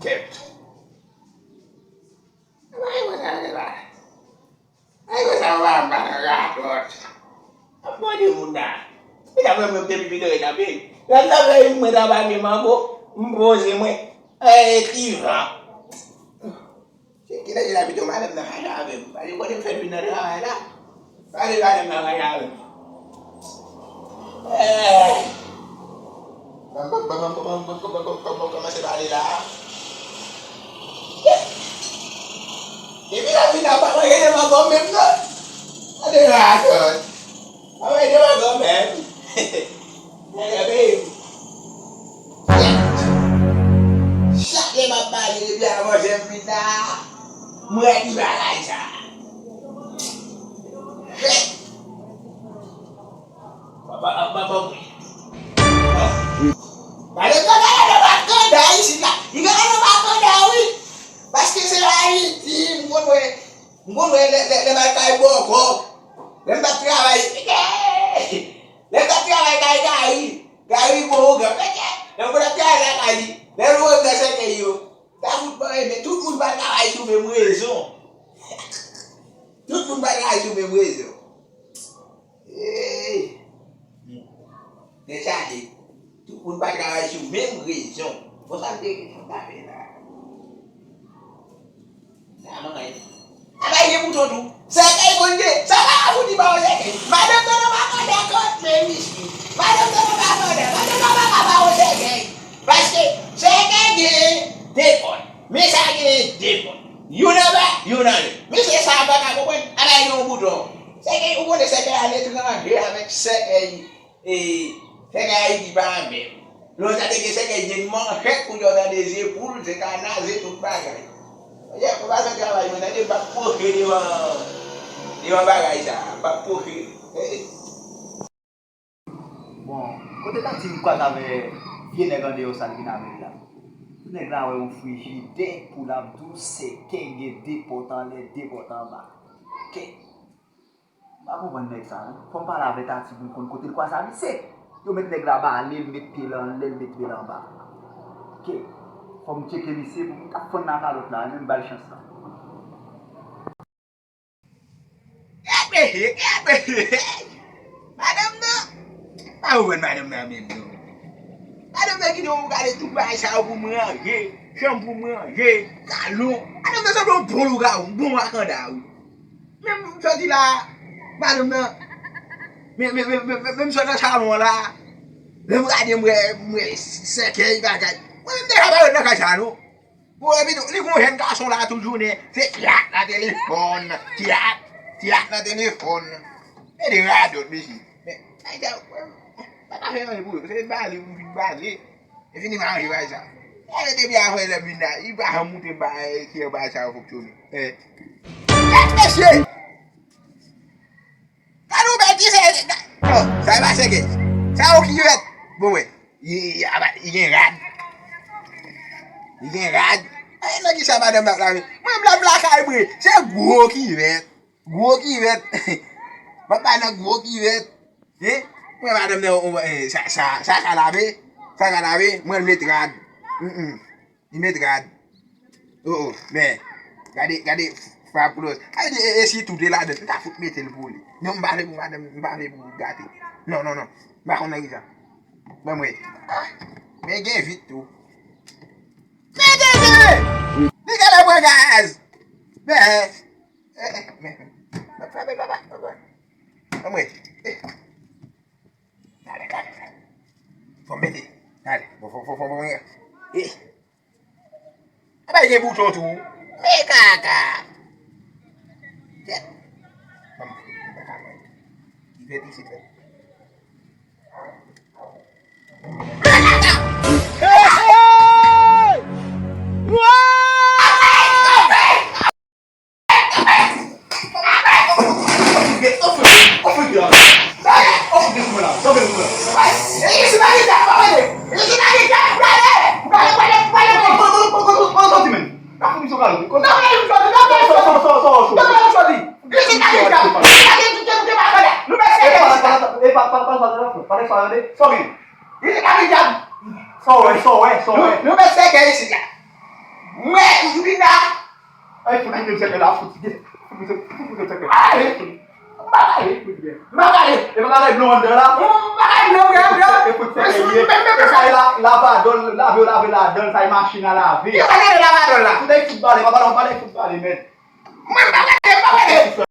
kept. Why was I like? I was a one rat. I'm going to die. I don't know if you're going to be. That's not very much about me, Mambo. Mbozi mwe. Kiva. Kila jina bitu madam na halawe. Bali kwa dem fedu na hala. Bali madam na halawe. Bang masih balik lah. Ini lah bina apa lagi dia mau gomem tu? Ada rakyat. Apa dia mau gomem? Ya bim. Siapa yang balik dia mau sembina? Muat di balai sah. Bapa. Ada kan ada bakal dah isi lah. Jika ada bakal dah wih. Pasti selain tim mungkin le makai boko. Lembak tiawai. Lembak tiawai kai boko gak. Lembak tiawai kai. Lalu dah saya kayu. Takut banget. Tut pun bakal itu memueso. Tut pun bakal itu memueso. Desahi. Tut pun bakal itu memueso. Bosan dek tak bela. Sama ngai. Ada yang butuh tu. Saya kai konje. Saya aku di bawah saya. Madam tu nak makan dia kot memisi. Madam tu nak makan dia. Madam tu nak bawah saya. Pasti saya kai depon. Misalnya depon. You know. Mesti sahabat aku pun ada yang butuh. Saya kai umur saya kai ada tengah dia avec saya kai di bawah. Lo tadi saya kai jenis mana hek punya dari zepul, zekana, zetun bagai. Ya, kalau kita lagi mana ni bapak dia bagai sah, bapak. Bon, côté tactique quoi t'avais bien négocié au salle qui n'avait là. Tout les gars ont frigidaire pour la douce, qu'est-ce des potents les dépotants bas. OK. Pas pour vendre ça. Faut pas la avec tactique pour côté quoi ça c'est. Yo mettre les gars bas, les mettre pied en bas. OK. Faut me checker ici pour me faire un cadeau là, une belle chance là. Madam na. Tahu kan madam na memang. Madam na kita orang kali tu bahasa aku mengaje, shampoo mengaje, kalau. Madam na sebelum bolu kau, bolu akan dah. Memang jadi lah. Madam na. Memang sudah sama lah. Memang ada yang sekian bagai. Memang dah apa nak kasih Boleh betul. Ni kau hendak solat tujuh ni. Tiap na telefon, tiap na telefon. Ini ngadut bisi. Ada. Tak ada yang ibu. Saya balik. Ini mana sih bahasa? Ada dia biar aku lebih nak. Ibu kamu tiba kira bahasa aku cuni. Kasih. Kalau bagi saya bahasa ke. Saya kira boleh. Iya, apa? Ini kan, lagi sama ada mak lagi. Mana belakang ibu? Saya gua kiwet. Bapak nak gua kiwet. Mana ada saya kalabe, mana meteran. Ini meteran. Oh, gadi fabulous. Ada esi tu dia ada. Tak foot metel boleh. Nombor ibu gati. No. Bakon lagi sah. Bamwe. Mege vite tu. Ni kalau buat gas. Bapa. Kamu Dale. Fombete. Dale. Apa yang butuh tu? Kakak. Ya. Vamos. Ivete situ. Lu bisa kayak sih. Mwen kou di nan. Ay, fout ki se ke la fout. Fout ki se ke. Allez. Bagay. E bagay blonde la. Bagay blonde. E fout se ke. Sa la ba don, la don sa machine à laver. Yo bagay la ba don la. Tout est football, pas ballon, pas football, mais. Bagay.